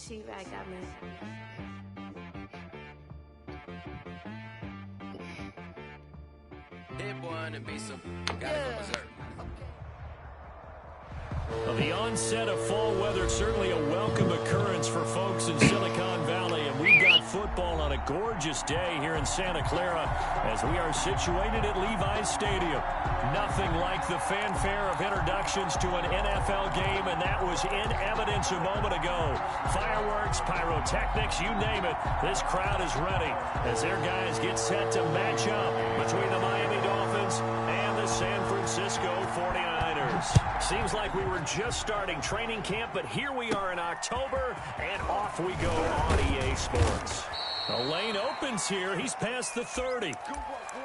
She-Rag got me. Hit one and be some. Gotta go berserk. Well, the onset of fall weather, certainly a welcome occurrence for folks in Silicon Valley, and we've got football on a gorgeous day here in Santa Clara as we are situated at Levi's Stadium. Nothing like the fanfare of introductions to an NFL game, and that was in evidence a moment ago. Fireworks, pyrotechnics, you name it, this crowd is ready as their guys get set to match up between the Miami Dolphins and the San Francisco 49ers. Seems like we were just starting training camp, but here we are in October, and off we go on EA Sports. The lane opens here. He's past the 30.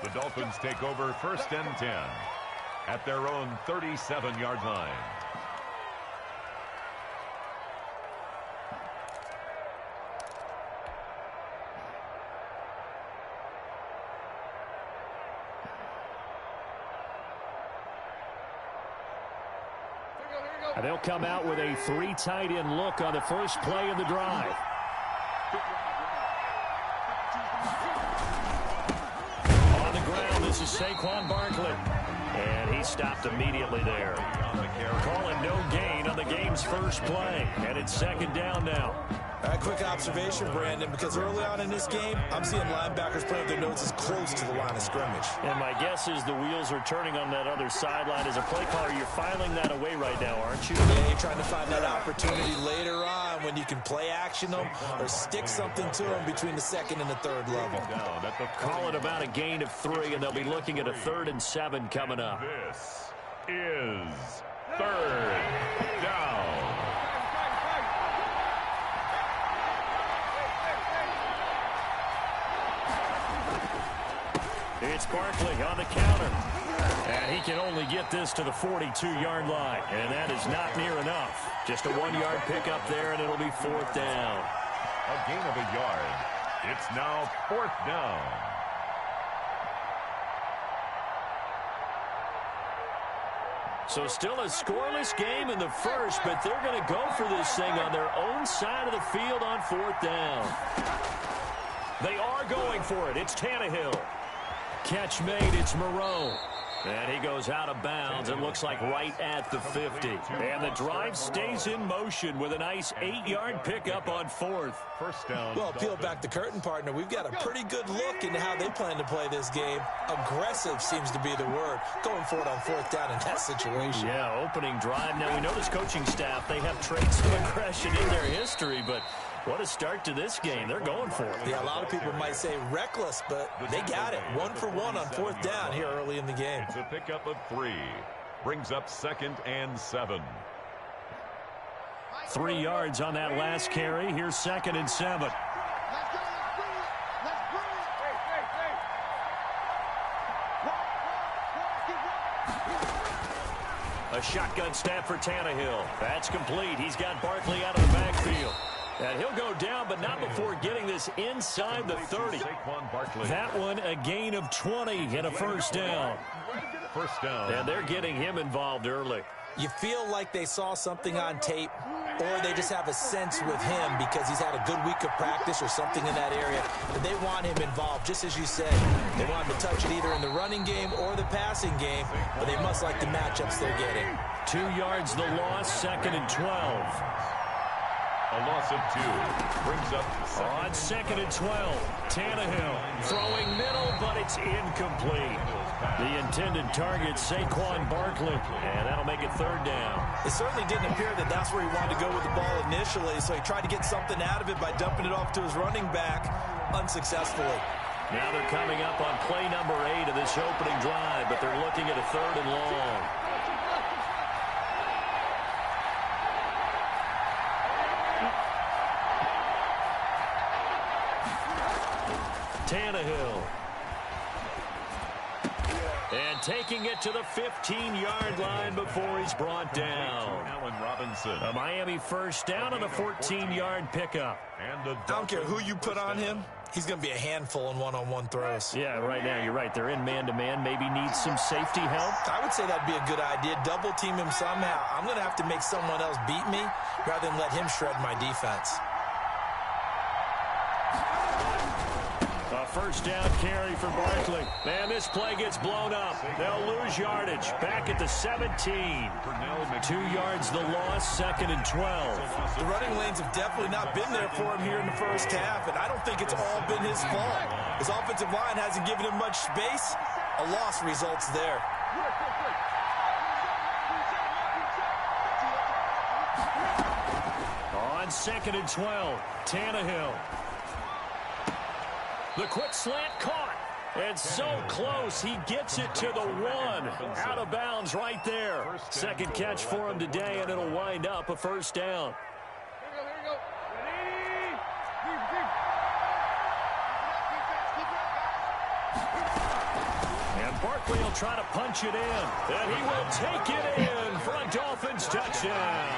The Dolphins take over 1st and 10 at their own 37-yard line. They'll come out with a 3 tight end look on the first play of the drive. On the ground, this is Saquon Barkley. And he stopped immediately there. Calling no gain on the game's first play. And it's 2nd down now. Quick observation, Brandon, because early on in this game, I'm seeing linebackers playing with their noses close to the line of scrimmage. And my guess is the wheels are turning on that other sideline. As a play caller, you're filing that away right now, aren't you? Yeah, you're trying to find that opportunity later on when you can play action them or stick something to them between the 2nd and the 3rd level. Call it about a gain of 3, and they'll be looking at a 3rd and 7 coming up. This is 3rd down. It's Barkley on the counter. And he can only get this to the 42-yard line. And that is not near enough. Just a 1-yard pickup there, and it'll be 4th down. A gain of a yard. It's now 4th down. So still a scoreless game in the first, but they're going to go for this thing on their own side of the field on 4th down. They are going for it. It's Tannehill. Catch made, it's Moreau. And he goes out of bounds. It looks like right at the 50. And the drive stays in motion with a nice 8-yard pickup on 4th. 1st down. Well, peel back the curtain, partner. We've got a pretty good look into how they plan to play this game. Aggressive seems to be the word. Going for it on 4th down in that situation. Yeah, opening drive. Now, we know this coaching staff, they have traits of aggression in their history, but what a start to this game. They're going for it. Yeah, a lot of people might say reckless, but they got it. 1 for 1 on 4th down here early in the game. It's a pickup of 3. Brings up 2nd and 7. 3 yards on that last carry. Here's 2nd and 7. A shotgun snap for Tannehill. That's complete. He's got Barkley out of the backfield. And he'll go down, but not before getting this inside the 30. That one, a gain of 20 and a 1st down. 1st down. And they're getting him involved early. You feel like they saw something on tape, or they just have a sense with him because he's had a good week of practice or something in that area. But they want him involved, just as you said. They want him to touch it either in the running game or the passing game, but they must like the matchups they're getting. 2 yards the loss, 2nd and 12. A loss of 2. Brings up on 2nd and 12. Tannehill throwing middle, but it's incomplete. The intended target, Saquon Barkley, and that'll make it 3rd down. It certainly didn't appear that that's where he wanted to go with the ball initially, so he tried to get something out of it by dumping it off to his running back unsuccessfully. Now they're coming up on play number 8 of this opening drive, but they're looking at a 3rd and long. Tannehill. And taking it to the 15-yard line before he's brought down. Allen Robinson. A Miami 1st down on a 14-yard pickup. And I don't care who you put on him. He's going to be a handful in one-on-one throws. Yeah, right now you're right. They're in man-to-man. Maybe needs some safety help. I would say that'd be a good idea. Double team him somehow. I'm going to have to make someone else beat me rather than let him shred my defense. first down carry for Barkley. Man, this play gets blown up. They'll lose yardage. Back at the 17. 2 yards the loss, 2nd and 12. The running lanes have definitely not been there for him here in the first half, and I don't think it's all been his fault. His offensive line hasn't given him much space. A loss results there. On 2nd and 12, Tannehill. The quick slant caught. And so close, he gets it to the 1. Out of bounds right there. Second catch for him today, and it'll wind up a first down. And Barkley will try to punch it in. And he will take it in for a Dolphins touchdown.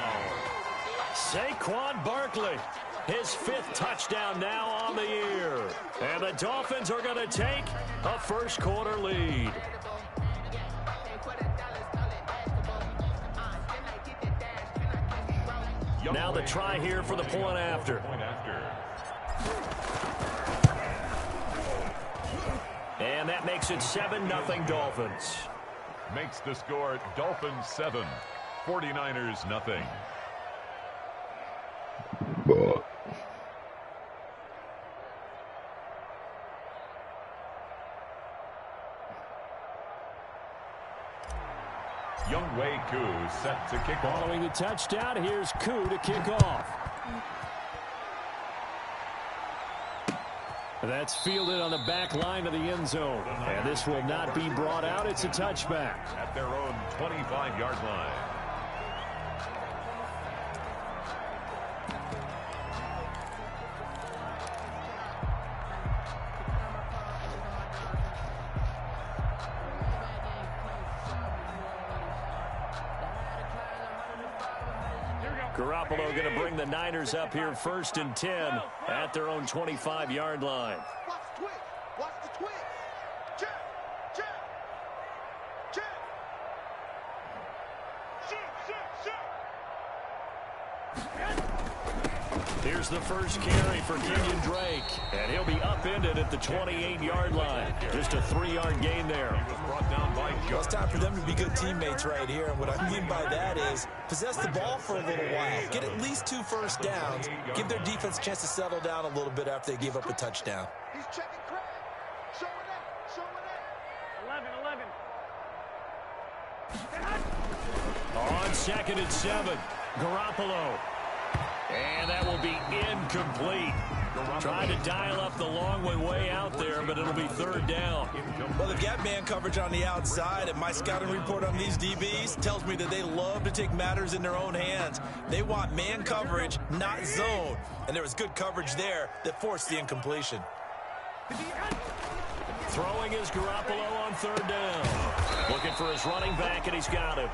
Saquon Barkley, his 5th touchdown now on the year. And the Dolphins are going to take a first-quarter lead. Now the try here for the point after. And that makes it 7-0 Dolphins. Makes the score Dolphins 7, 49ers nothing. Younghoe Koo set to kick off. Following the touchdown, here's Koo to kick off. That's fielded on the back line of the end zone. And this will not be brought out. It's a touchback. At their own 25-yard line. Garoppolo going to bring the Niners up here 1st and 10 at their own 25-yard line. Watch the twitch. Watch the twitch. Check. Check. Check. Here's the first carry for Kenyon Drake. And he'll be upended at the 28-yard line. Just a 3-yard gain there. He was brought down by Well, it's time for them to be good teammates right here. And what I mean by that is possess the ball for a little while. Get at least 2 first downs. Give their defense a chance to settle down a little bit after they give up a touchdown. He's checking Craig. Showing that. Showing that. 11. On 2nd and 7, Garoppolo. And that will be incomplete. Trying to dial up the long way out there, but it'll be 3rd down. Well, they've got man coverage on the outside, and my scouting report on these DBs tells me that they love to take matters in their own hands. They want man coverage, not zone. And there was good coverage there that forced the incompletion. Throwing is Garoppolo on 3rd down. Looking for his running back, and he's got it.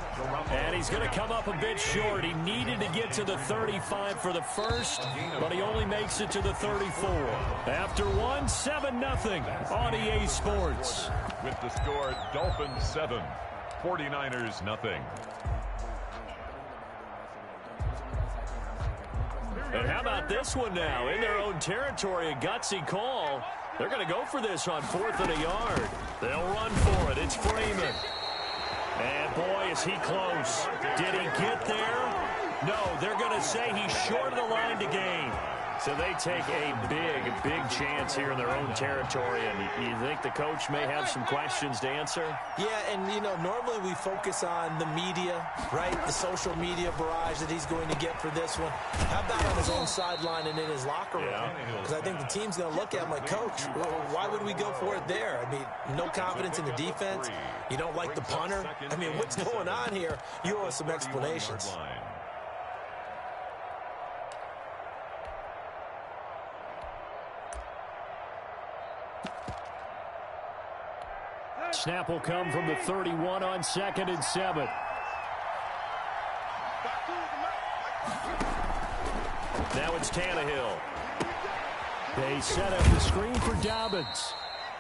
And he's going to come up a bit short. He needed to get to the 35 for the first, but he only makes it to the 34. After 1, 7-0 on EA Sports. with the score Dolphins 7, 49ers nothing. And how about this one now? In their own territory, a gutsy call. They're going to go for this on 4th and a yard. They'll run for it. It's Freeman. And boy, is he close. Did he get there? No, they're going to say he's short of the line to gain. So they take a big chance here in their own territory. And you think the coach may have some questions to answer? Yeah, and, you know, normally we focus on the media, right? The social media barrage that he's going to get for this one. How about on his own sideline and in his locker room? Because I think the team's going to look at him like, Coach, why would we go for it there? I mean, no confidence in the defense. You don't like the punter. I mean, what's going on here? You owe us some explanations. Snap will come from the 31 on 2nd and 7. Now it's Tannehill. They set up the screen for Dobbins.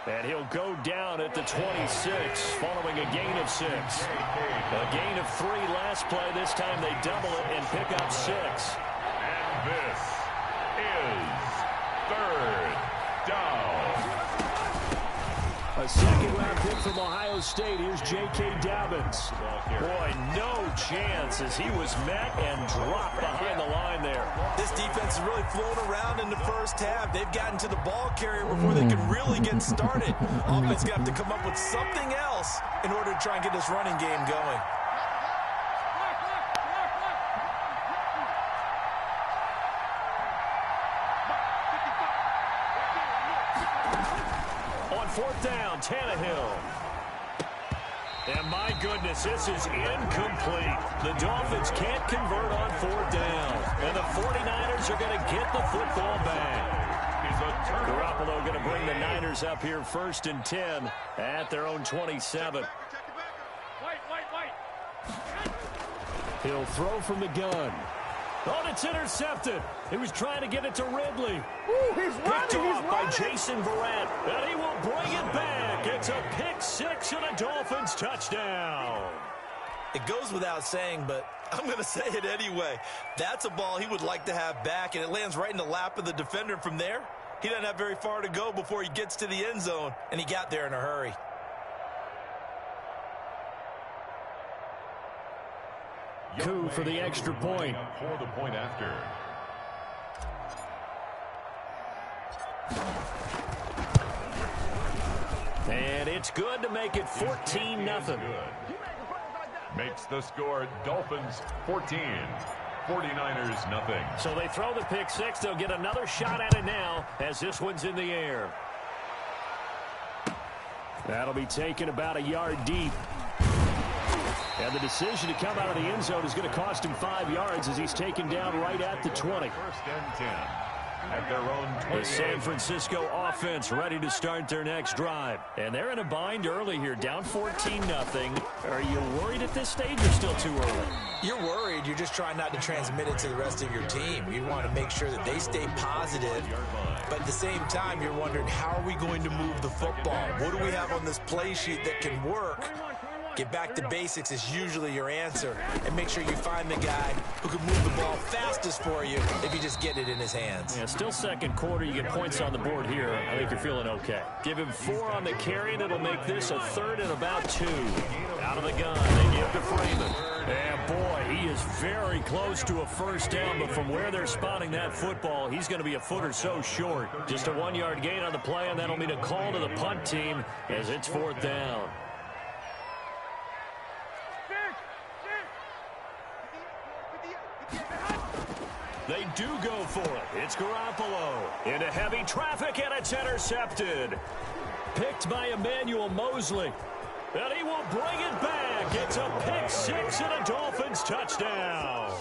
And he'll go down at the 26 following a gain of 6. A gain of 3 last play. This time they double it and pick up 6. And this is 3rd down. A second-round pick from Ohio State. Here's J.K. Dobbins. Boy, no chance as he was met and dropped behind the line there. This defense is really flown around in the first half. They've gotten to the ball carrier before they can really get started. Offense going to have to come up with something else in order to try and get this running game going. Fourth down, Tannehill. And my goodness, this is incomplete. The Dolphins can't convert on fourth down. And the 49ers are going to get the football back. Garoppolo going to bring the Niners up here 1st and 10 at their own 27. He'll throw from the gun. Oh, it's intercepted. He was trying to get it to Ridley. Ooh, he's Picked running, off he's by running. Jason Verrett. And he will bring it back. It's a pick six and a Dolphins touchdown. It goes without saying, but I'm going to say it anyway. That's a ball he would like to have back, and it lands right in the lap of the defender. From there, he doesn't have very far to go before he gets to the end zone, and he got there in a hurry. Coup for the extra point. For the point after. And it's good to make it 14-0. Makes the score Dolphins 14, 49ers nothing. So they throw the pick six. They'll get another shot at it now as this one's in the air. That'll be taken about a yard deep. And the decision to come out of the end zone is going to cost him 5 yards as he's taken down right at the 20. 1st and 10 at their own 20. The San Francisco offense ready to start their next drive. And they're in a bind early here, down 14-0. Are you worried at this stage or still too early? You're worried. You're just trying not to transmit it to the rest of your team. You want to make sure that they stay positive. But at the same time, you're wondering, how are we going to move the football? What do we have on this play sheet that can work? Get back to basics is usually your answer. And make sure you find the guy who can move the ball fastest for you if you just get it in his hands. Yeah, still second quarter. You get points on the board here. I think you're feeling okay. Give him 4 on the carry, and it'll make this a 3rd and about 2. Out of the gun, they give to Freeman. And boy, he is very close to a first down, but from where they're spotting that football, he's going to be a foot or so short. Just a 1-yard gain on the play, and that'll mean a call to the punt team as it's 4th down. They do go for it. It's Garoppolo into heavy traffic, and it's intercepted. Picked by Emmanuel Mosley. And he will bring it back. It's a pick six and a Dolphins touchdown.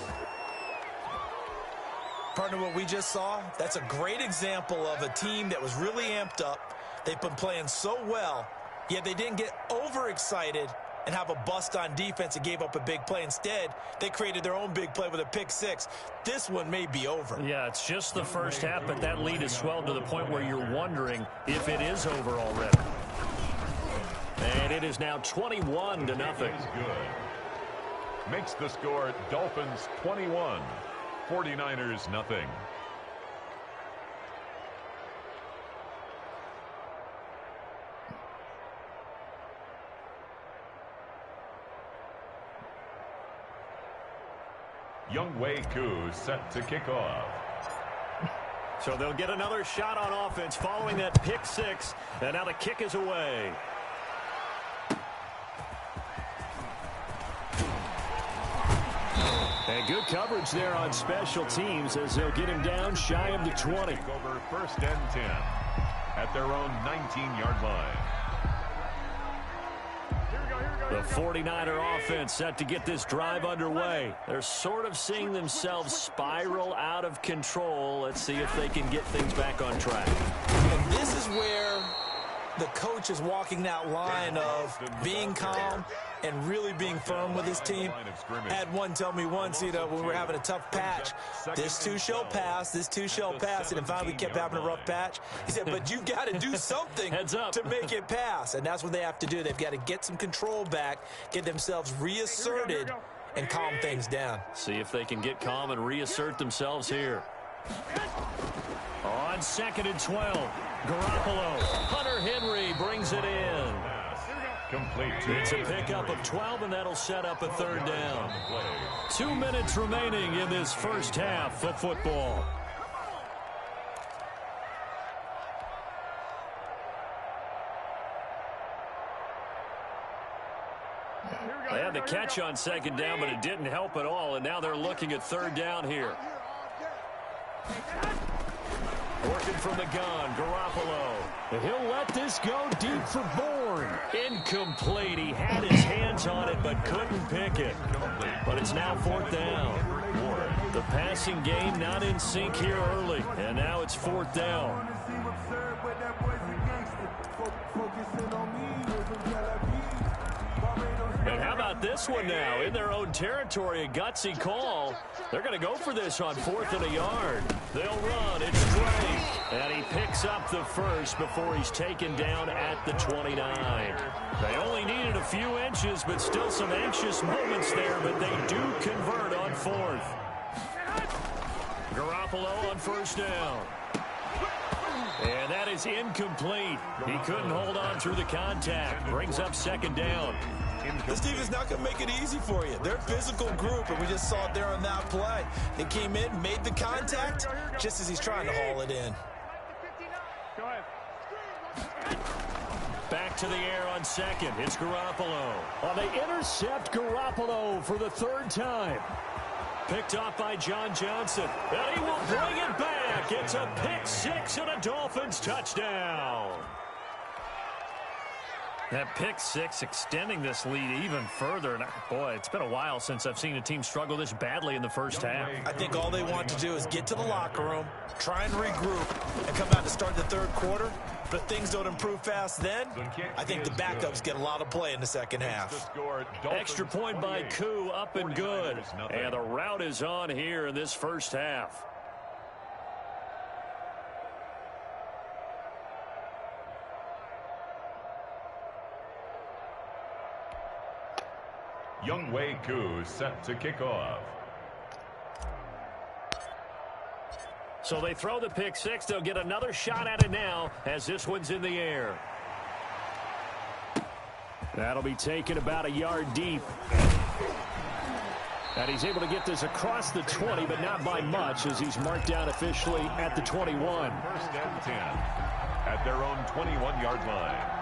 Partner, what we just saw, that's a great example of a team that was really amped up. They've been playing so well, yet they didn't get overexcited and have a bust on defense and gave up a big play. Instead, they created their own big play with a pick six. This one may be over. Yeah, it's just the first half, but that lead has swelled to the point where you're wondering if it is over already. And it is now 21-0. Good. Makes the score Dolphins 21, 49ers nothing. Younghoe Koo set to kick off. So they'll get another shot on offense following that pick six, and now the kick is away. And good coverage there on special teams as they'll get him down shy of the 20. Over 1st and 10 at their own 19-yard line. The 49er offense set to get this drive underway. They're sort of seeing themselves spiral out of control. Let's see if they can get things back on track. And this is where the coach is walking that line of being calm and really being firm with his team. I had one tell me once, when we were having a tough patch, this too shall pass, this too shall pass, and finally kept having a rough patch. He said, but you've got to do something to make it pass, and that's what they have to do. They've got to get some control back, get themselves reasserted, and calm things down. See if they can get calm and reassert themselves here. On 2nd and 12. Garoppolo. Hunter Henry brings it in. Complete. It's a pickup of 12, and that'll set up a third down. 2 minutes remaining in this first half of football. They had the catch on second down, but it didn't help at all, and now they're looking at third down here. Working from the gun, Garoppolo. He'll let this go deep for Bourne. Incomplete. He had his hands on it, but couldn't pick it. But it's now fourth down. The passing game not in sync here early, and now it's fourth down. And how about this one now? In their own territory, a gutsy call. They're going to go for this on 4th and a yard. They'll run. It's straight. And he picks up the first before he's taken down at the 29. They only needed a few inches, but still some anxious moments there, but they do convert on 4th. Garoppolo on first down. And that is incomplete. He couldn't hold on through the contact. Brings up second down. This defense not going to make it easy for you. They're a physical group, and we just saw it there on that play. They came in, made the contact, just as he's trying to haul it in. Back to the air on second. It's Garoppolo. Oh, they intercept Garoppolo for the third time. Picked off by John Johnson. And he will bring it back. It's a pick six and a Dolphins touchdown. That pick six extending this lead even further. And boy, it's been a while since I've seen a team struggle this badly in the first half. I think all they want to do is get to the locker room, try and regroup, and come out to start the third quarter. But if things don't improve fast then, I think the backups get a lot of play in the second half. Extra point by Koo, up and good. And the route is on here in this first half. Younghoe Koo set to kick off. So they throw the pick six. They'll get another shot at it now as this one's in the air. That'll be taken about a yard deep. And he's able to get this across the 20, but not by much as he's marked down officially at the 21. First and 10 at their own 21-yard line.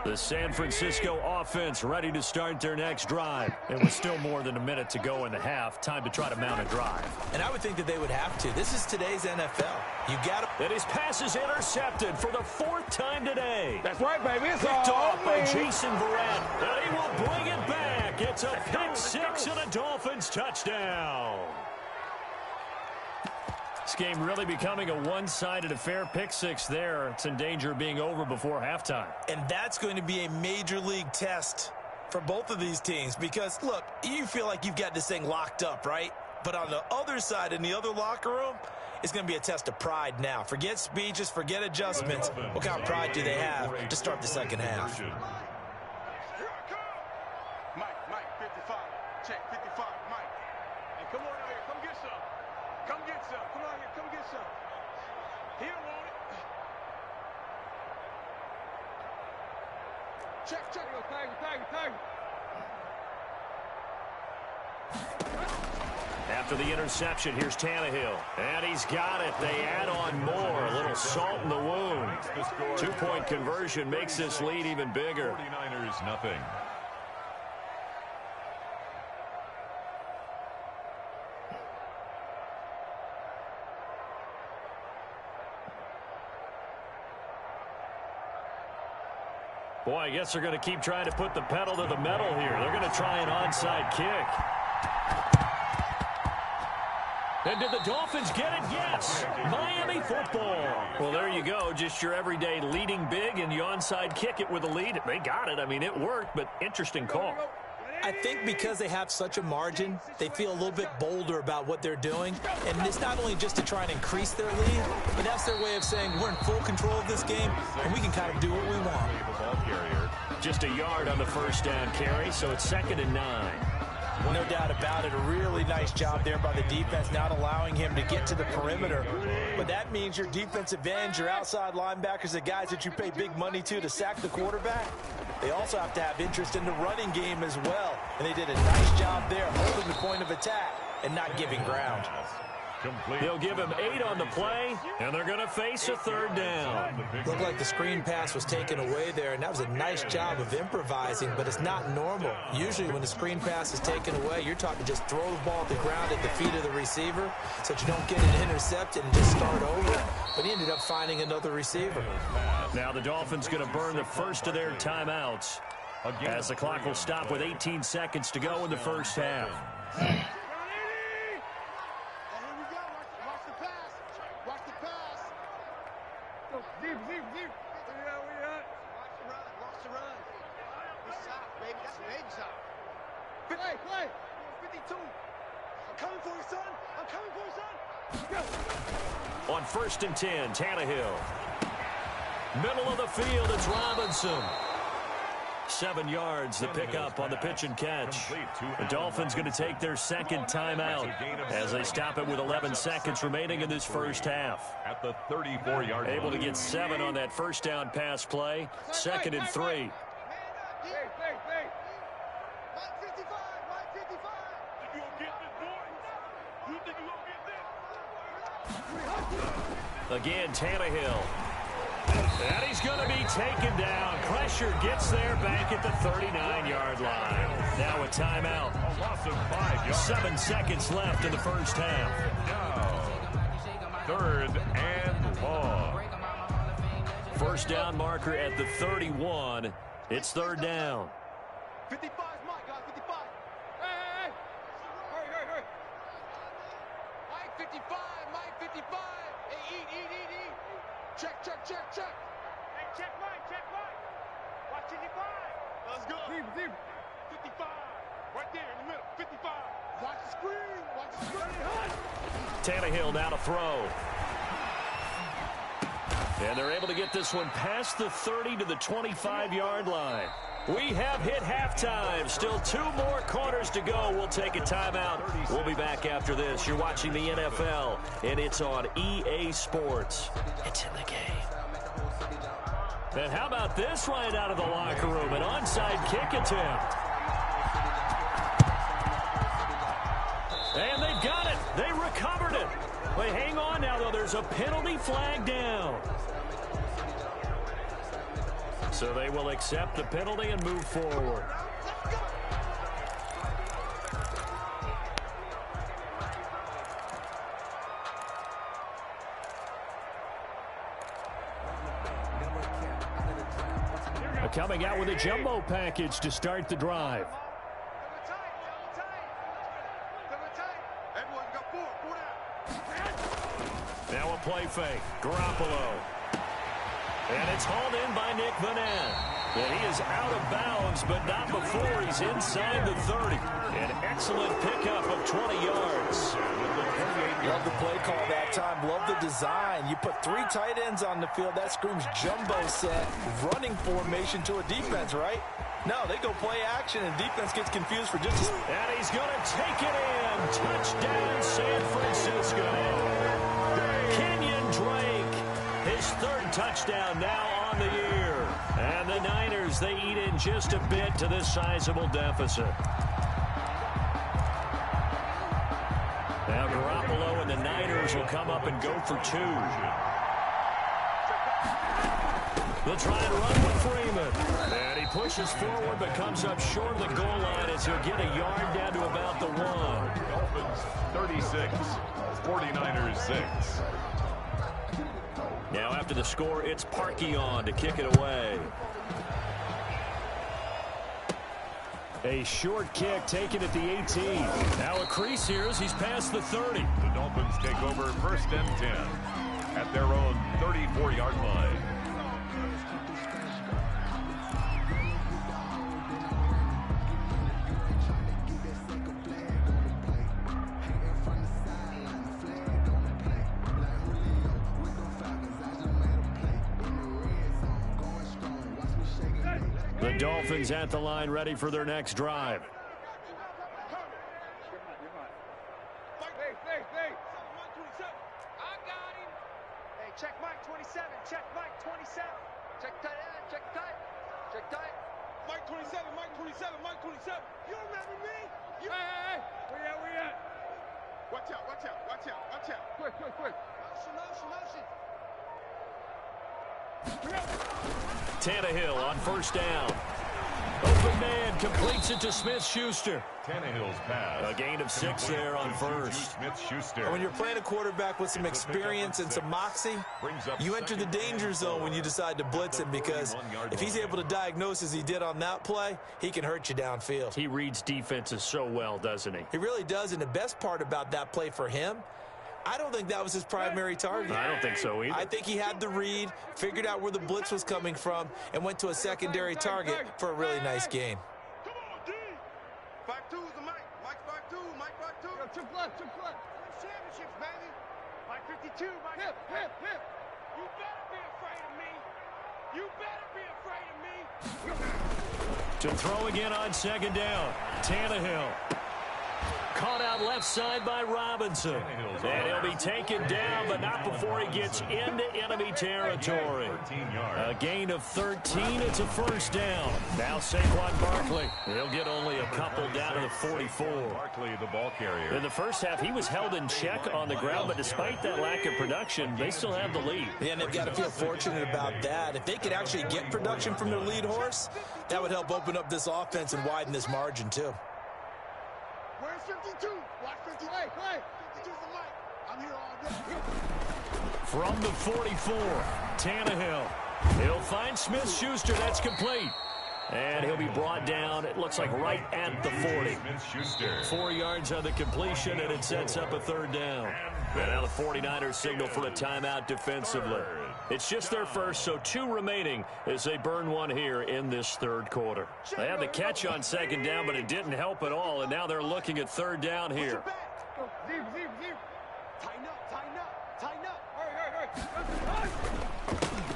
The San Francisco offense ready to start their next drive. It was still more than a minute to go in the half. Time to try to mount a drive. And I would think that they would have to. This is today's NFL. You got to. And his pass is intercepted for the fourth time today. That's right, baby. It's picked all off by me. Jason Verrett. And he will bring it back. It's a pick six and a Dolphins touchdown. This game really becoming a one-sided affair. Pick six there. It's in danger of being over before halftime. And that's going to be a major league test for both of these teams because, look, you feel like you've got this thing locked up, right? But on the other side, in the other locker room, it's going to be a test of pride now. Forget speeches, forget adjustments. What kind of pride do they have to start the second half? Mike, 55. Check, 55, Mike. Hey, come on out here. Come get some. Come get some. Come on here. Come get some. He don't want it. Check, check. Tag. After the interception, here's Tannehill. And he's got it. They add on more. A little salt in the wound. 2-point conversion makes this lead even bigger. 49ers nothing. Boy, I guess they're going to keep trying to put the pedal to the metal here. They're going to try an onside kick. And did the Dolphins get it? Yes. Miami football. Well, there you go. Just your everyday leading big, and you onside kick it with a lead. They got it. I mean, it worked, but interesting call. I think because they have such a margin, they feel a little bit bolder about what they're doing. And it's not only just to try and increase their lead, but that's their way of saying we're in full control of this game, and we can kind of do what we want. Just a yard on the first down carry, so it's 2nd and 9. No doubt about it. A really nice job there by the defense, not allowing him to get to the perimeter. But that means your defensive ends, your outside linebackers, the guys that you pay big money to sack the quarterback, they also have to have interest in the running game as well. And they did a nice job there, holding the point of attack and not giving ground. They'll give him 8 on the play, and they're going to face a 3rd down. Looked like the screen pass was taken away there, and that was a nice job of improvising, but it's not normal. Usually when the screen pass is taken away, you're talking just throw the ball at the ground at the feet of the receiver so that you don't get it intercepted and just start over. But he ended up finding another receiver. Now the Dolphins going to burn the first of their timeouts as the clock will stop with 18 seconds to go in the first half. On 1st and 10, Tannehill. Middle of the field, it's Robinson. 7 yards, the pickup on the pitch and catch. The Dolphins going to take their 2nd timeout as they stop it with 11 seconds remaining in this first half. At the 34-yard line. Able to get 7 on that first down pass play. 2nd and 3. Again, Tannehill. And he's going to be taken down. Pressure gets there back at the 39-yard line. Now a timeout. A loss of 5 yards. 7 seconds left in the first half. Now, 3rd and long. First down marker at the 31. It's 3rd down. 55 is Mike, guys, 55. Hey. Hurry. Mike 55, Mike 55. Hey, eat. Check. Hey, check Mike. Watch 55. Let's go. Deep. 55. Right there in the middle, 55. Watch the screen. Tannehill now to throw. And they're able to get this one past the 30 to the 25-yard line. We have hit halftime. Still 2 more quarters to go. We'll take a timeout. We'll be back after this. You're watching the NFL, and it's on EA Sports. It's in the game. And how about this right out of the locker room? An onside kick attempt. And they've got it. They recovered it. Wait, hang on now, though. There's a penalty flag down. So they will accept the penalty and move forward. Coming out with a jumbo package to start the drive. Now a play fake. Garoppolo. And it's hauled in by Nick Vanette. And he is out of bounds, but not before he's inside the 30. An excellent pickup of 20 yards. Love the play call that time. Love the design. You put 3 tight ends on the field. That screams jumbo set, running formation to a defense, right? No, they go play action, and defense gets confused for just a... And he's going to take it in. Touchdown, San Francisco. Kenyon Drake, his 3rd touchdown now on the year. And the Niners, they eat in just a bit to this sizable deficit. Now Garoppolo and the Niners will come up and go for 2. They'll try and run with Freeman. And he pushes forward but comes up short of the goal line as he'll get a yard down to about the 1. Dolphins 36, 49ers 6. Now after the score, it's Parkey on to kick it away. A short kick taken at the 18. Now a crease here as he's past the 30. The Dolphins take over 1st and 10 at their own 34-yard line. Dolphins at the line, ready for their next drive. Check Mike 27. Check Mike 27. Check tight end. Check tight. Check tight. Mike 27. Mike 27. Mike 27. You remember me? Hey. Where you at? Watch out. Watch out. Watch out. Watch out. Quick. Motion. Tannehill on first down. Open man completes it to Smith-Schuster. Tannehill's pass. A gain of 6 there on first. Smith-Schuster. When you're playing a quarterback with some experience and some moxie, you enter the danger zone when you decide to blitz him, because if he's able to diagnose as he did on that play, he can hurt you downfield. He reads defenses so well, doesn't he? He really does, and the best part about that play for him, I don't think that was his primary target. I don't think so either. I think he had the read, figured out where the blitz was coming from, and went to a secondary target for a really nice gain. Come on, D. 5-2 is the Mike. Mike 5-2. Mike 5-2. Yo, chip left. Championships, baby. Mike 52. Mike hip. You better be afraid of me. You better be afraid of me. To throw again on second down. Tannehill. Caught out left side by Robinson. And he'll be taken down, but not before he gets into enemy territory. A gain of 13. It's a first down. Now Saquon Barkley. He'll get only a couple down to the 44. Barkley, the ball carrier. In the first half, he was held in check on the ground, but despite that lack of production, they still have the lead. Yeah, and they've got to feel fortunate about that. If they could actually get production from their lead horse, that would help open up this offense and widen this margin, too. Where's 52? Watch 50. Hey. 52's the Mike. I'm here all day. From the 44, Tannehill. He'll find Smith-Schuster. That's complete. And he'll be brought down, it looks like, right at the 40. Smith-Schuster. 4 yards on the completion, and it sets up a third down. And now the 49ers signal for a timeout defensively. It's just their first, so 2 remaining as they burn one here in this third quarter. They had the catch on second down, but it didn't help at all, and now they're looking at third down here. Zero. Tighten up. Hurry.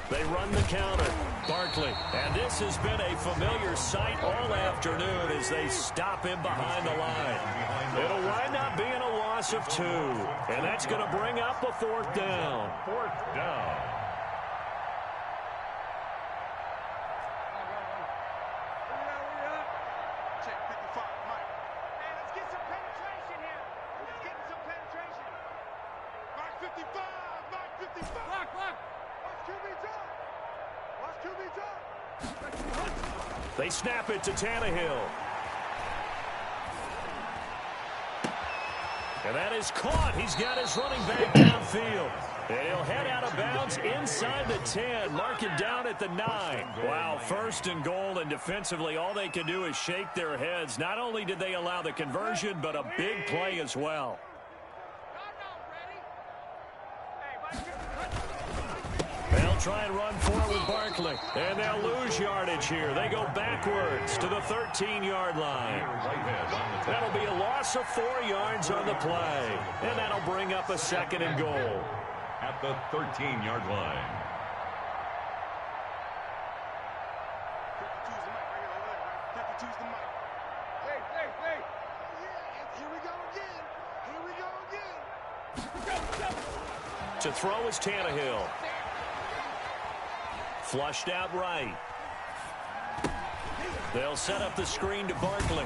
They run the counter. Barkley. And this has been a familiar sight all afternoon as they stop him behind the line. It'll wind up being a loss of 2. And that's going to bring up a fourth down. Fourth down. Check 55, Mike. Hey, let's get some penetration here. Let's get some penetration. Mike 55. Lock. Watch QB drop. They snap it to Tannehill. And that is caught. He's got his running back downfield. And he'll head out of bounds inside the 10, marking down at the 9. Wow, first and goal, and defensively all they can do is shake their heads. Not only did they allow the conversion, but a big play as well. They'll try and run forward with Barkley, and they'll lose yardage here. They go backwards to the 13-yard line. That'll be a loss of 4 yards on the play, and that'll bring up a second and goal. At the 13-yard line. 52's the Mike. Hey. Here we go again. To throw is Tannehill. Flushed out right. They'll set up the screen to Barkley.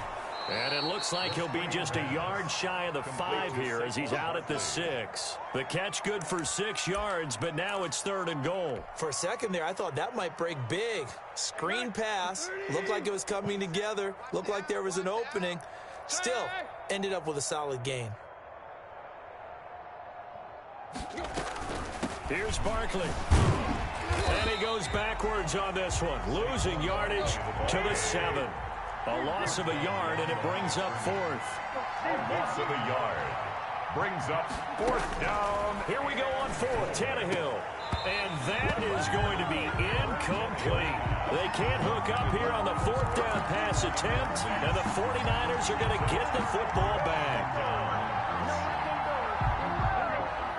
And it looks like he'll be just a yard shy of the 5 here as he's out at the 6. The catch good for 6 yards, but now it's third and goal. For a second there, I thought that might break big. Screen pass. Looked like it was coming together. Looked like there was an opening. Still, ended up with a solid gain. Here's Barkley. And he goes backwards on this one, losing yardage to the 7. A loss of a yard, and it brings up 4th. A loss of a yard. Brings up 4th down. Here we go on 4th, Tannehill. And that is going to be incomplete. They can't hook up here on the 4th down pass attempt, and the 49ers are going to get the football back.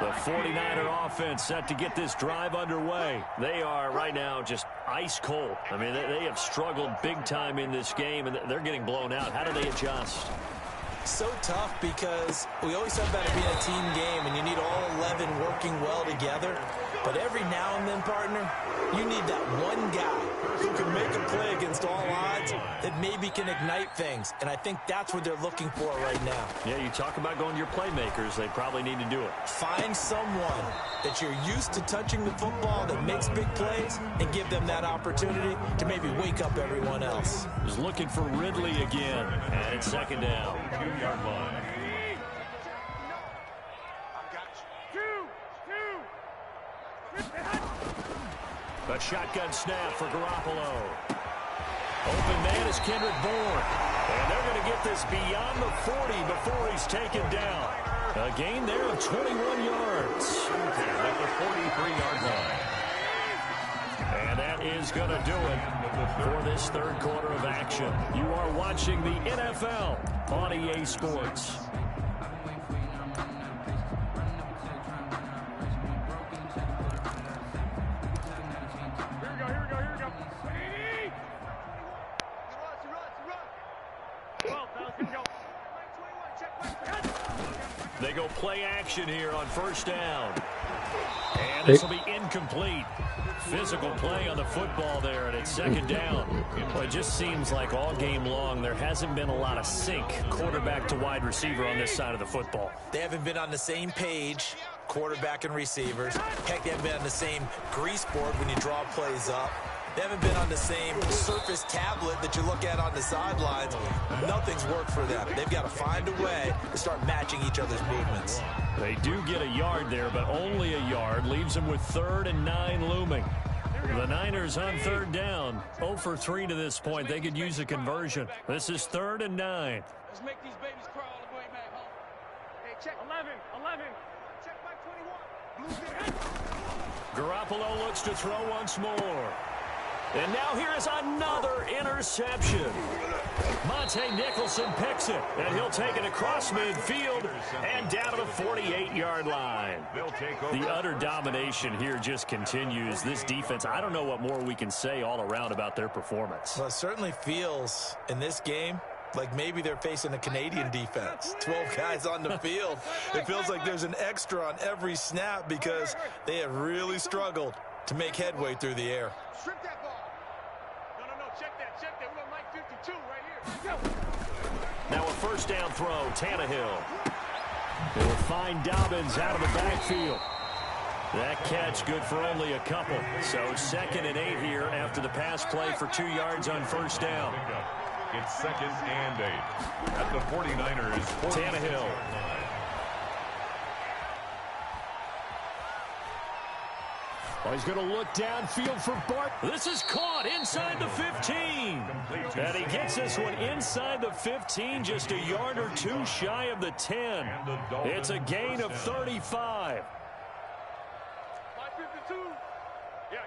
The 49er offense set to get this drive underway. They are right now just ice cold. I mean, they have struggled big time in this game, and they're getting blown out. How do they adjust? So tough because we always talk about it being a team game, and you need all 11 working well together. But every now and then, partner, you need that one guy who can make a play against all odds that maybe can ignite things. And I think that's what they're looking for right now. Yeah, you talk about going to your playmakers. They probably need to do it. Find someone that you're used to touching the football that makes big plays and give them that opportunity to maybe wake up everyone else. Is looking for Ridley again, and it's second down. 2-yard line. A shotgun snap for Garoppolo. Open man is Kendrick Bourne. And they're going to get this beyond the 40 before he's taken down. A gain there of 21 yards. At the 43-yard line. And that is going to do it for this third quarter of action. You are watching the NFL on EA Sports. They go play action here on first down. And this will be incomplete. Physical play on the football there, and it's second down. Well, it just seems like all game long there hasn't been a lot of sync quarterback to wide receiver on this side of the football. They haven't been on the same page, quarterback and receivers. Heck, they haven't been on the same grease board when you draw plays up. They haven't been on the same surface tablet that you look at on the sidelines. Nothing's worked for them. They've got to find a way to start matching each other's movements. They do get a yard there, but only a yard. Leaves them with 3rd and 9 looming. The Niners on third down. 0 for 3 to this point. They could use a conversion. This is 3rd and 9. Let's make these babies crawl all the way back home. Hey, check 11. Check by 21. Garoppolo looks to throw once more. And now here is another interception. Monte Nicholson picks it, and he'll take it across midfield and down to the 48-yard line. The utter domination here just continues. This defense, I don't know what more we can say all around about their performance. Well, it certainly feels in this game like maybe they're facing a Canadian defense. 12 guys on the field. It feels like there's an extra on every snap because they have really struggled to make headway through the air. Strip that ball. No, check that. We got Mike 52 right here. Now a first down throw, Tannehill. They will find Dobbins out of the backfield. That catch good for only a couple. So 2nd and 8 here after the pass play for 2 yards on first down. It's 2nd and 8 at the 49ers. Tannehill. Oh, he's going to look downfield for Bart. This is caught inside the 15. And he gets this one inside the 15, just a yard or two shy of the 10. It's a gain of 35. 552. Yeah.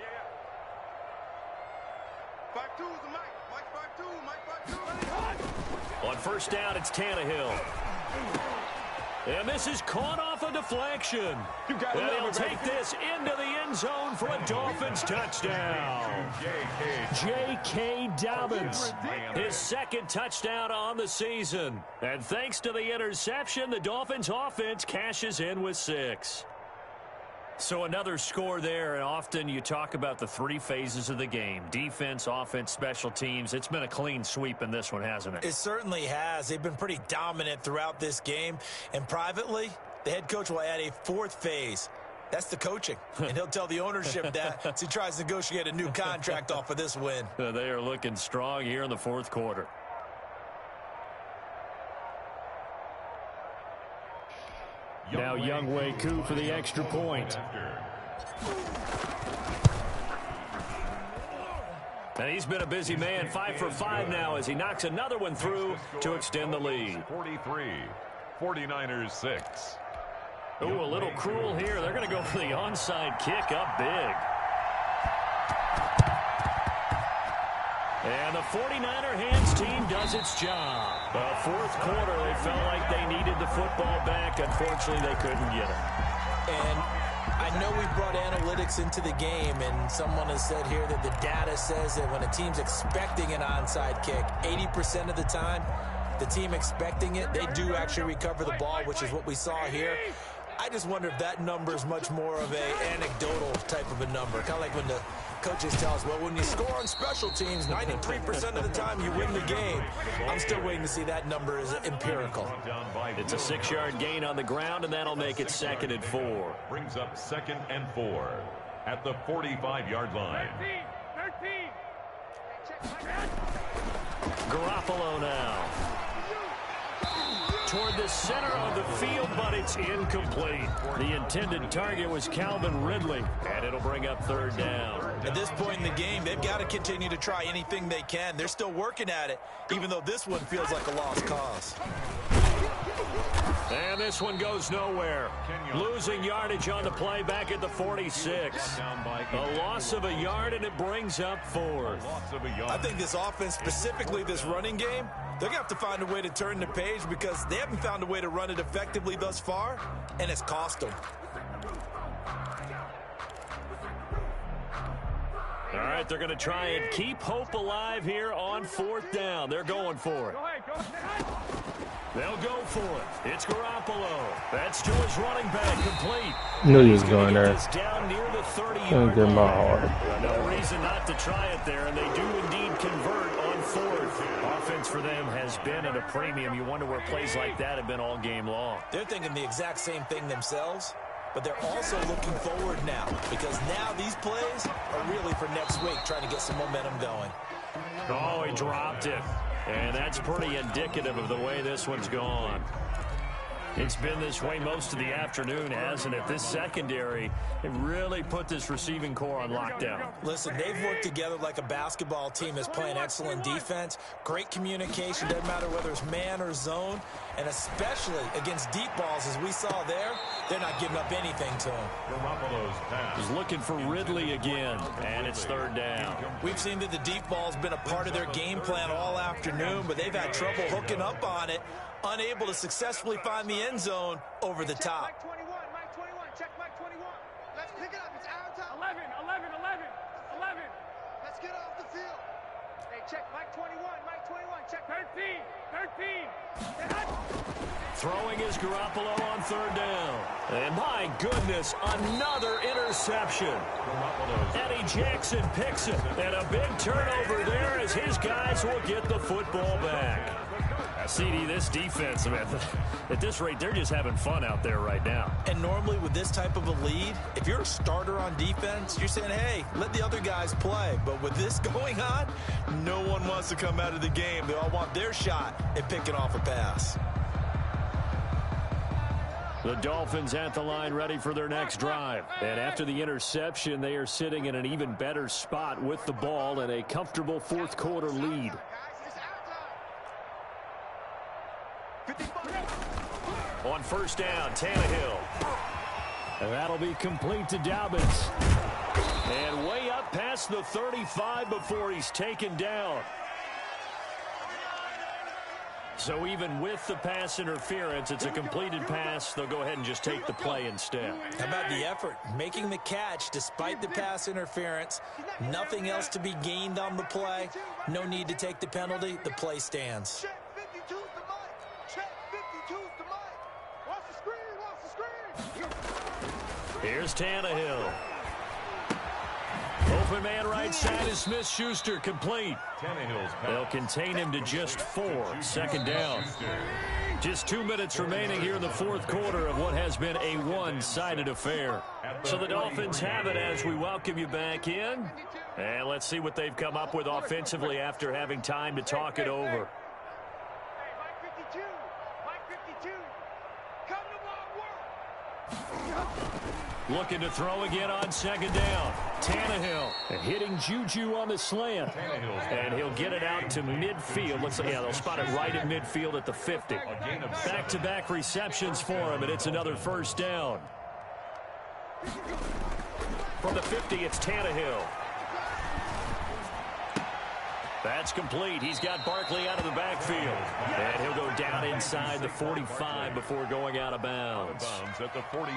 5-2 is the Mike. Mike 5-2. On first down, it's Tannehill. And this is caught off a deflection. And he'll take this into the end zone for a Dolphins touchdown. J.K. Dobbins, his 2nd touchdown on the season. And thanks to the interception, the Dolphins offense cashes in with 6. So another score there, and often you talk about the 3 phases of the game. Defense, offense, special teams. It's been a clean sweep in this one, hasn't it? It certainly has. They've been pretty dominant throughout this game. And privately, the head coach will add a 4th phase. That's the coaching. And he'll tell the ownership that as he tries to negotiate a new contract off of this win. They are looking strong here in the 4th quarter. Now Younghoe Koo for the extra point. And he's been a busy man, 5 for 5 now as he knocks another one through to extend the lead. 43, 49ers 6. Ooh, a little cruel here. They're going to go for the onside kick up big. And the 49er hands team does its job. The 4th quarter, they felt like they needed the football back. Unfortunately, they couldn't get it. And I know we brought analytics into the game, and someone has said here that the data says that when a team's expecting an onside kick, 80% of the time, the team expecting it, they do actually recover the ball, which is what we saw here. I just wonder if that number is much more of a anecdotal type of a number. Kind of like when the coaches tell us, well, when you score on special teams, 93% of the time you win the game. I'm still waiting to see that number is empirical. It's a 6-yard gain on the ground, and that'll make it 2nd and 4. Brings up 2nd and 4 at the 45-yard line. 13. Garoppolo now. Toward the center of the field, but it's incomplete. The intended target was Calvin Ridley, and it'll bring up 3rd down. At this point in the game, they've got to continue to try anything they can. They're still working at it, even though this one feels like a lost cause. And this one goes nowhere. Losing yardage on the play back at the 46. A loss of a yard, and it brings up 4th. I think this offense, specifically this running game, they're going to have to find a way to turn the page because they haven't found a way to run it effectively thus far, and it's cost them. All right, they're going to try and keep hope alive here on 4th down. They're going for it. They'll go for it. It's Garoppolo. That's to his running back, complete. Knew he was going there. Down near the 30-yard line. My heart. No reason not to try it there, and they do indeed convert on 4th. Offense for them has been at a premium. You wonder where plays like that have been all game long. They're thinking the exact same thing themselves, but they're also looking forward now because now these plays are really for next week, trying to get some momentum going. Oh, he dropped it. And that's pretty indicative of the way this one's gone. It's been this way most of the afternoon, hasn't it? This secondary, it really put this receiving core on lockdown. Listen, they've worked together like a basketball team that's playing excellent defense, great communication, doesn't matter whether it's man or zone, and especially against deep balls, as we saw there, they're not giving up anything to him. Garoppolo's pass. He's looking for Ridley again, and it's 3rd down. We've seen that the deep ball's been a part of their game plan all afternoon, but they've had trouble hooking up on it, unable to successfully find the end zone over the top. Mike 21, Mike 21, check Mike 21. Let's pick it up, it's our time. 11. Let's get off the field. Hey, check Mike 21, check 13. Throwing is Garoppolo on 3rd down. And my goodness, another interception. Eddie Jackson picks it. And a big turnover there as his guys will get the football back. CD, this defense, man, at this rate, they're just having fun out there right now. And normally with this type of a lead, if you're a starter on defense, you're saying, hey, let the other guys play. But with this going on, no one wants to come out of the game. They all want their shot at picking off a pass. The Dolphins at the line ready for their next drive. And after the interception, they are sitting in an even better spot with the ball and a comfortable 4th quarter lead. On 1st down, Tannehill. And that'll be complete to Dobbins. And way up past the 35 before he's taken down. So even with the pass interference, it's a completed pass. They'll go ahead and just take the play instead. How about the effort? Making the catch despite the pass interference. Nothing else to be gained on the play. No need to take the penalty. The play stands. Here's Tannehill. Open man right side is Smith-Schuster, complete. They'll contain him to just 4. 2nd down. Just 2 minutes remaining here in the 4th quarter of what has been a one-sided affair. So the Dolphins have it as we welcome you back in. And let's see what they've come up with offensively after having time to talk it over. Looking to throw again on 2nd down. Tannehill hitting Juju on the slant. And he'll get it out to midfield. Looks like, yeah, they'll spot it right in midfield at the 50. Back-to-back receptions for him, and it's another 1st down. From the 50, it's Tannehill. That's complete. He's got Barkley out of the backfield. And he'll go down inside the 45 before going out of bounds.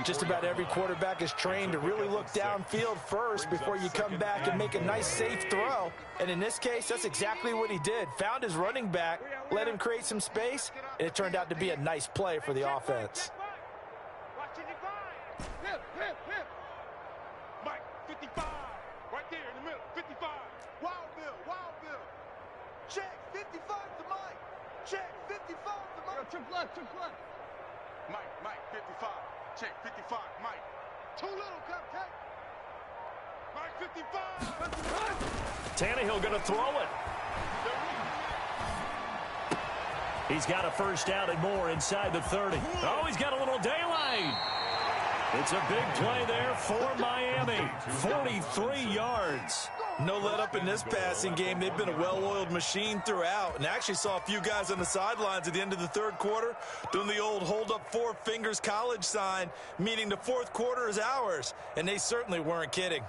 Just about every quarterback is trained to really look downfield first before you come back and make a nice, safe throw. And in this case, that's exactly what he did. Found his running back, let him create some space, and it turned out to be a nice play for the offense. Mike, 55. Right there in the middle, 55. Wild Bill, Wild Bill. Check, 55 to Mike. Check, 55 to Mike. Trick left, trick left. Mike, 55. Check, 55, Mike. Too little, cupcake. Mike, 55. Tannehill going to throw it. He's got a first down and more inside the 30. Oh, he's got a little daylight. It's a big play there for Miami. 43 yards. No let up in this passing game. They've been a well-oiled machine throughout. And actually saw a few guys on the sidelines at the end of the third quarter doing the old hold up four fingers college sign, meaning the fourth quarter is ours. And they certainly weren't kidding.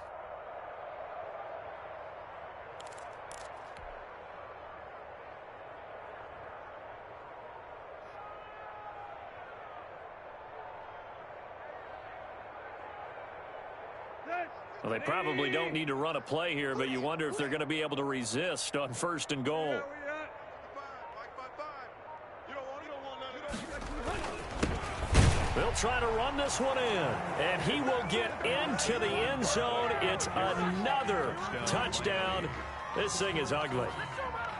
Well, they probably don't need to run a play here, but you wonder if they're going to be able to resist on 1st and goal. They'll try to run this one in, and he will get into the end zone. It's another touchdown. This thing is ugly.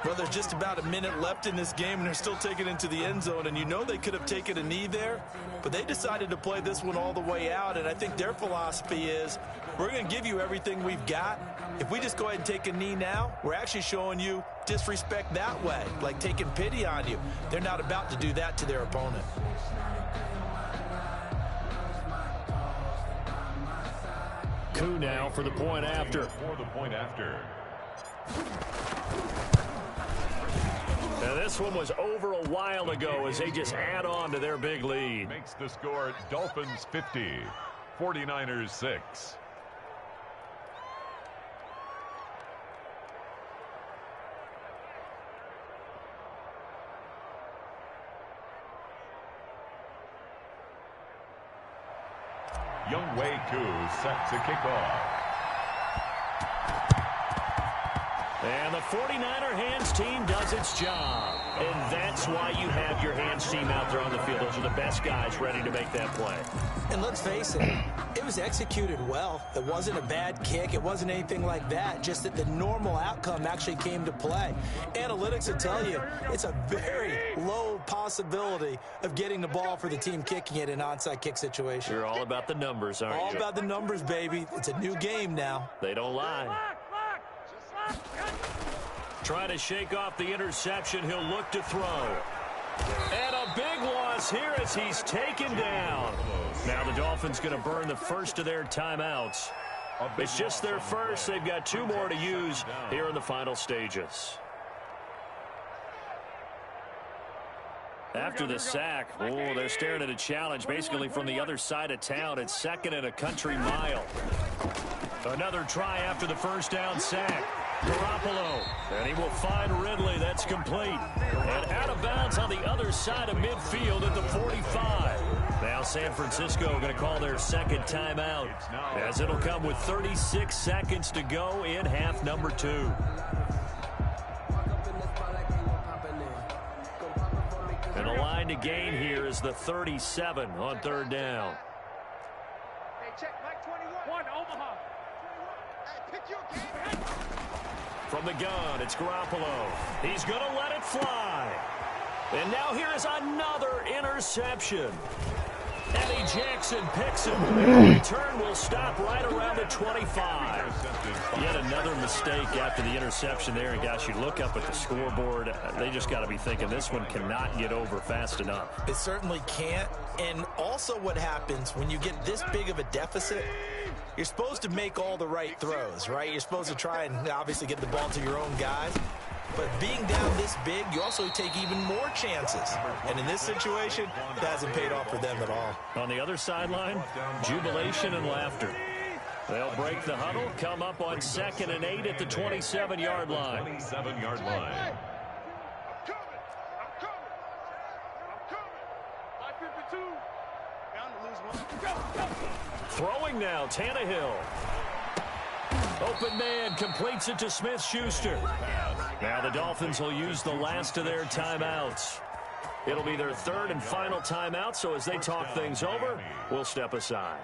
Well, there's just about a minute left in this game, and they're still taking it into the end zone. And you know they could have taken a knee there, but they decided to play this one all the way out. And I think their philosophy is, we're going to give you everything we've got. If we just go ahead and take a knee now, we're actually showing you disrespect that way, like taking pity on you. They're not about to do that to their opponent. Koo now for the point after. Now this one was over a while ago as they just add on to their big lead. Makes the score Dolphins 50, 49ers 6. Younghoe Koo set to kick off. And the 49er hands team does its job. And that's why you have your hands team out there on the field. Those are the best guys ready to make that play. And let's face it, it was executed well. It wasn't a bad kick. It wasn't anything like that. Just that the normal outcome actually came to play. Analytics will tell you it's a very low possibility of getting the ball for the team kicking it in an onside kick situation. You're all about the numbers, aren't you? All about the numbers, baby. It's a new game now. They don't lie. Trying to shake off the interception. He'll look to throw. And a big loss here as he's taken down. Now the Dolphins going to burn the first of their timeouts. It's just their first. They've got 2 more to use here in the final stages. After the sack, they're staring at a challenge basically from the other side of town. It's 2nd and a country mile. Another try after the first down sack. Garoppolo, and he will find Ridley. That's complete. And out of bounds on the other side of midfield at the 45. Now San Francisco going to call their second timeout, as it'll come with 36 seconds to go in half number 2. And the line to gain here is the 37 on 3rd down. Hey, check, Mike 21. Omaha. Hey, pick your game. From the gun, it's Garoppolo. He's going to let it fly. And now here is another interception. Eddie Jackson picks him. The return will stop right around the 25. Yet another mistake after the interception there. And, gosh, you look up at the scoreboard. They just got to be thinking this one cannot get over fast enough. It certainly can't. And also what happens when you get this big of a deficit, you're supposed to make all the right throws, right? You're supposed to try and obviously get the ball to your own guys. But being down this big, you also take even more chances. And in this situation, it hasn't paid off for them at all. On the other sideline, jubilation and laughter. They'll break the huddle, come up on 2nd and 8 at the 27-yard line. 27-yard line. Throwing now, Tannehill. Open man completes it to Smith-Schuster. Now the Dolphins will use the last of their timeouts. It'll be their 3rd and final timeout, so as they talk things over, we'll step aside.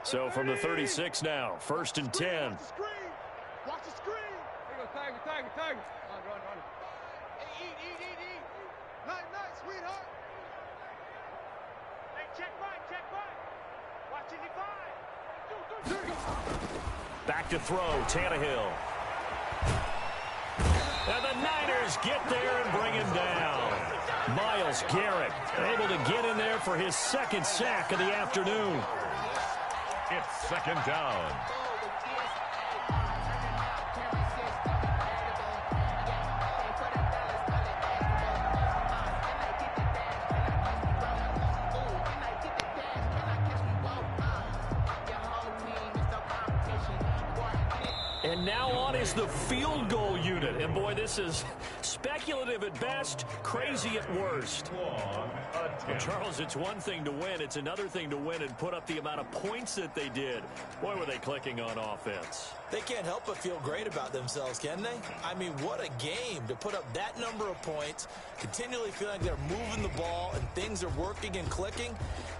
So from the 36 now, 1st and 10. Watch the screen. There you go, Tiger. Run. Hey, eat. Night, sweetheart. Hey, check Mike. Watch it, 5. Back to throw, Tannehill. And the Niners get there and bring him down. Myles Garrett able to get in there for his 2nd sack of the afternoon. It's 2nd down. And now on is the field goal unit. And boy, this is speculative at best, crazy at worst. Well, Charles, it's one thing to win. It's another thing to win and put up the amount of points that they did. Boy, were they clicking on offense. They can't help but feel great about themselves, can they? I mean, what a game to put up that number of points, continually feeling like they're moving the ball and things are working and clicking.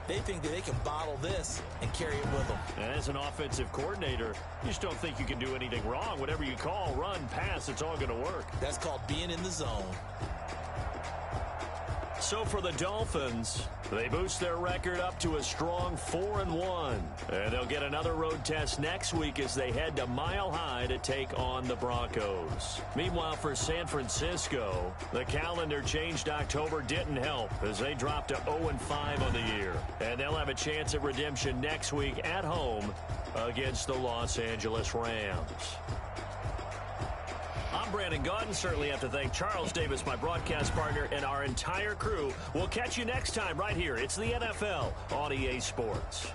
They think that they can bottle this and carry it with them. And as an offensive coordinator, you just don't think you can do anything wrong. Whatever you call, run, pass, it's all going to work. That's called being in the zone. So for the Dolphins, they boost their record up to a strong 4-1. And they'll get another road test next week as they head to Mile High to take on the Broncos. Meanwhile, for San Francisco, the calendar changed October didn't help as they dropped to 0-5 on the year. And they'll have a chance at redemption next week at home against the Los Angeles Rams. I'm Brandon Gaudin. Certainly have to thank Charles Davis, my broadcast partner, and our entire crew. We'll catch you next time right here. It's the NFL on EA Sports.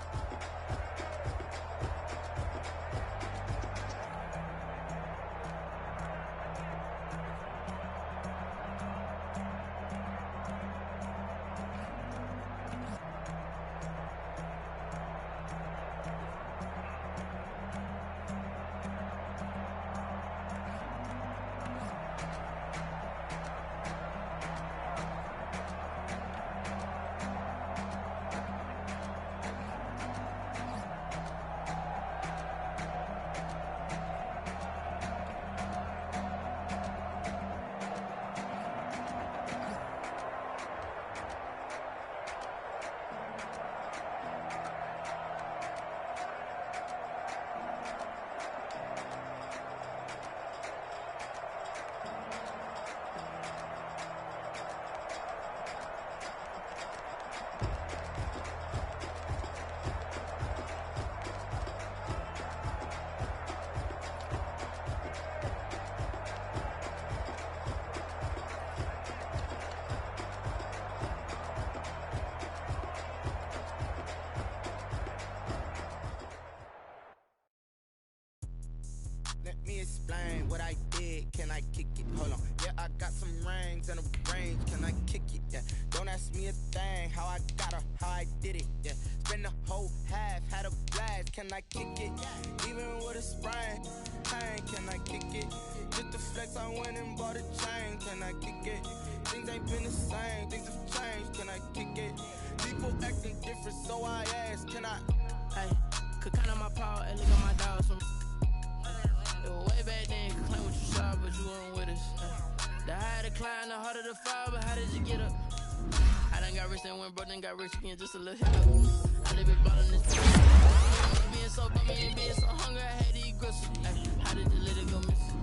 Explain what I did, can I kick it? Hold on, yeah, I got some rings and a range, can I kick it? Yeah, don't ask me a thing, how I got her, how I did it, yeah, spend the whole half, had a blast, can I kick it? Even with a sprain, can I kick it? Just the flex, I went and bought a chain, can I kick it? Things ain't been the same, things have changed, can I kick it? People acting different, so I ask, can I? Hey, could count on my power and look at my dogs from way back then, you could claim what you saw, but you weren't with us. The higher the climb, the harder the fall, but how did you get up? I done got rich and went broke, then got rich again, just a little hit up. I live it bottom this being so bummy and being so hungry, I had to eat groceries. How did you let it go missing?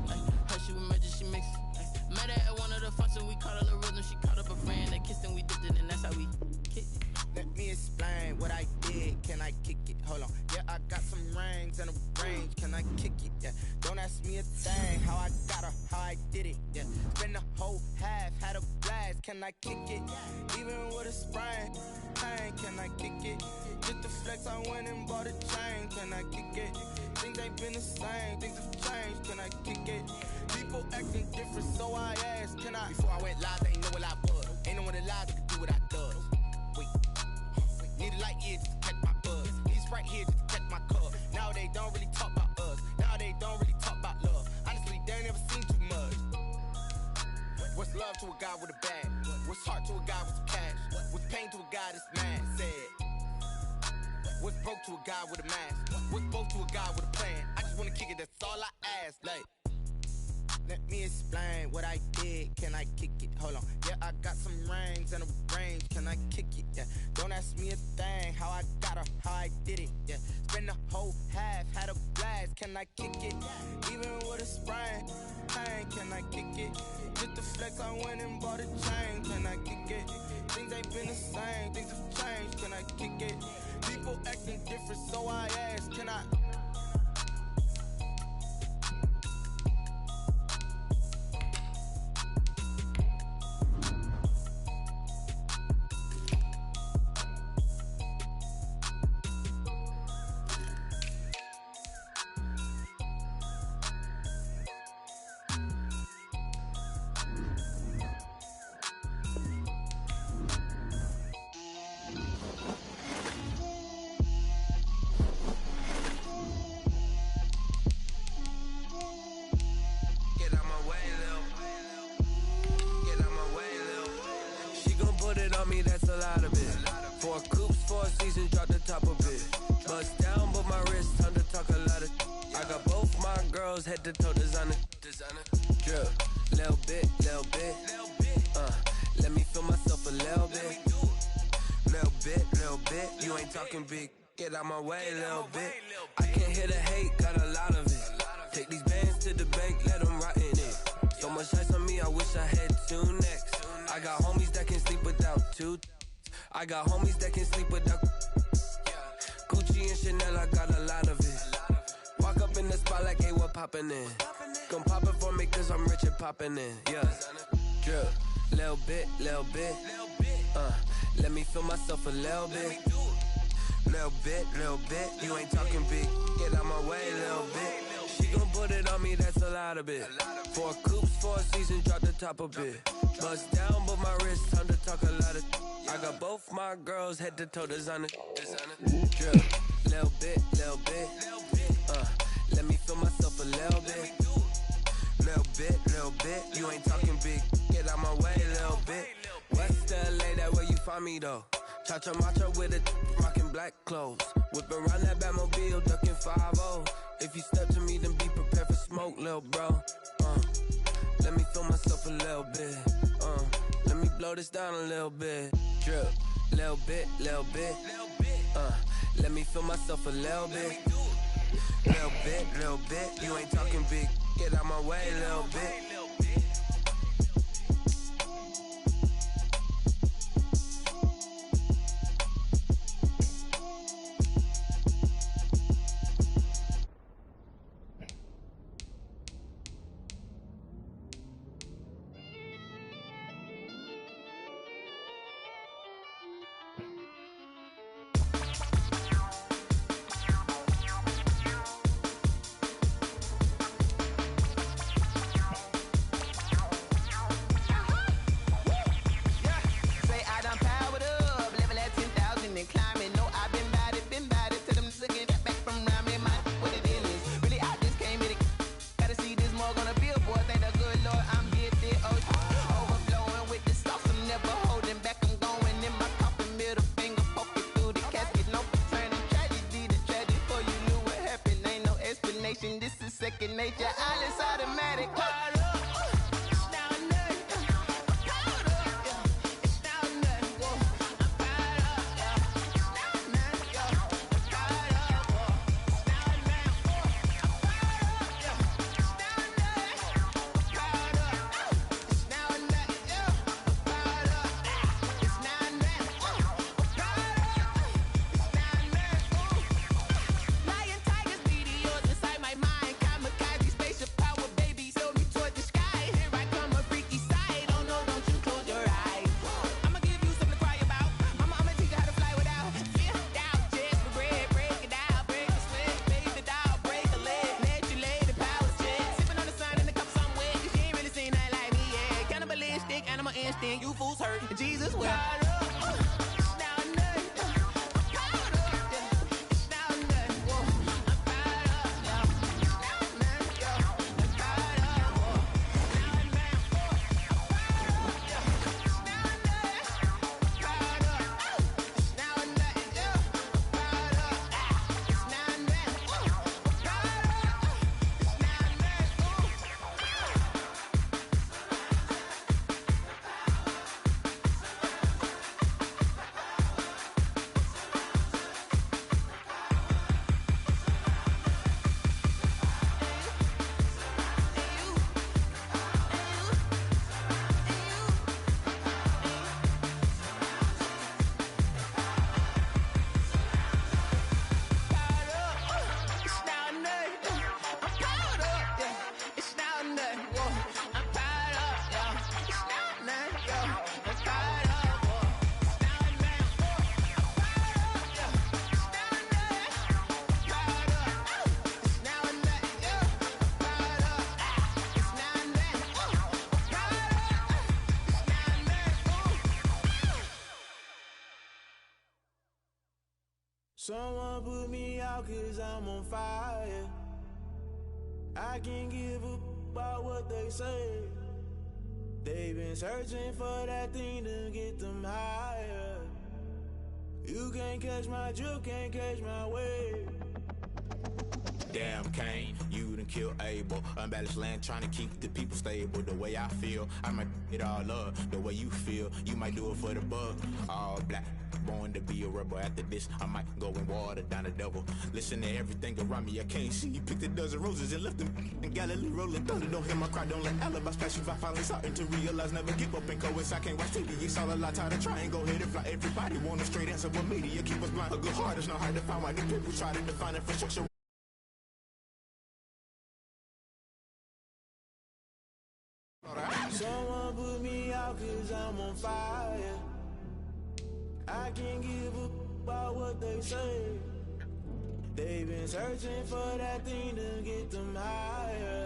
How she was magic, she mixed it. Met her at one of the functions, we caught her the rhythm, she caught up a friend, they kissed and we dipped it, and that's how we kicked it. Let me explain what I did, can I kick it? Hold on, yeah, I got some rings and a range, can I kick it? Yeah, don't ask me a thing, how I got her, how I did it? Yeah, spend the a whole half, had a blast. Can I kick it? Even with a sprain, pain, can I kick it? Just the flex, I went and bought a chain. Can I kick it? Things ain't been the same, things have changed. Can I kick it? People acting different, so I asked, can I? Before I went live, they ain't know what I was. Ain't no one alive that could do what I does. Wait, need a light here just to catch my buzz. Need a Sprite here just to catch my cup. Now they don't really talk about us. Now they don't really talk about love. Honestly, they ain't never seen too much. What's love to a guy with a bag? What's heart to a guy with some cash? What's pain to a guy that's mad? Said. What's broke to a guy with a mask? What's both to a guy with a plan? I just wanna kick it, that's all I ask. Like, let me explain what I did. Can I kick it? Hold on. Yeah, I got some rings and a range. Can I kick it? Yeah. Don't ask me a thing. How I got her, how I did it. Yeah. Spend the whole half, had a blast. Can I kick it? Even with a sprain, pain. Can I kick it? Just the flex, I went and bought a chain. Can I kick it? Things ain't been the same. Things have changed. Can I kick it? People acting different, so I asked, can I? That's a lot of it. 4 coops, 4 seasons, drop the top of it. Bust down, but my wrist, time to talk a lot of. I got both my girls head to toe designer. Drip, little bit. Let me feel myself a little bit. Little bit. You ain't talking big. Get out my way, little bit. I can't hear the hate, got a lot of it. Take these bands to the bank, let them rot in it. So much ice on me, I wish I had 2 necks. I got homies that can sleep without 2. I got homies that can sleep without Gucci and Chanel, I got a lot of it. Walk up in the spot like, hey, what poppin' in? Gon' pop it for me cause I'm rich and poppin' in. Yeah, drip, little bit. Let me feel myself a little bit. Little bit. You ain't talking big. Get out my way, little bit. She gon' put it on me, that's a lot of it. 4 coops, 4 seasons, drop the top of it. Bust down, but my wrist, time to talk a lot of. I got both my girls head to toe designer. Drip, little bit. Let me feel myself a little bit. Little bit. You ain't talking big. Get out my way, little bit. West LA, that where you find me though. Cha-cha matcha with a rockin' black clothes. Whip around that Batmobile, ducking 5-0. If you step to me, then be prepared for smoke, lil' bro. Let me feel myself a little bit. Let me blow this down a little bit. Drip, little bit. Let me feel myself a little bit. Little bit. You ain't talking big. Get out my way, little bit. Second nature, all is automatic. Spaceship sin, you fools hurt. Jesus will. Someone put me out 'cause I'm on fire. I can't give up about what they say. They've been searching for that thing to get them higher. You can't catch my drift, can't catch my wave. Damn Kane, you done killed Abel. Unbalanced land trying to keep the people stable. The way I feel, I might it all up. The way you feel, you might do it for the bug. All black, born to be a rebel. After this, I might go and water down the devil. Listen to everything around me, I can't see. Picked a dozen roses and left them in Galilee rolling thunder. Don't hear my cry, don't let alibis pass you. I finally starting to realize, never give up and coincide. I can't watch TV, it's all a lot. Tired of trying, go ahead and fly. Everybody want a straight answer, but media keep us blind. A good heart is not hard to find. Why the people try to define infrastructure? Someone put me out 'cause I'm on fire. I can't give up about what they say. They've been searching for that thing to get them higher.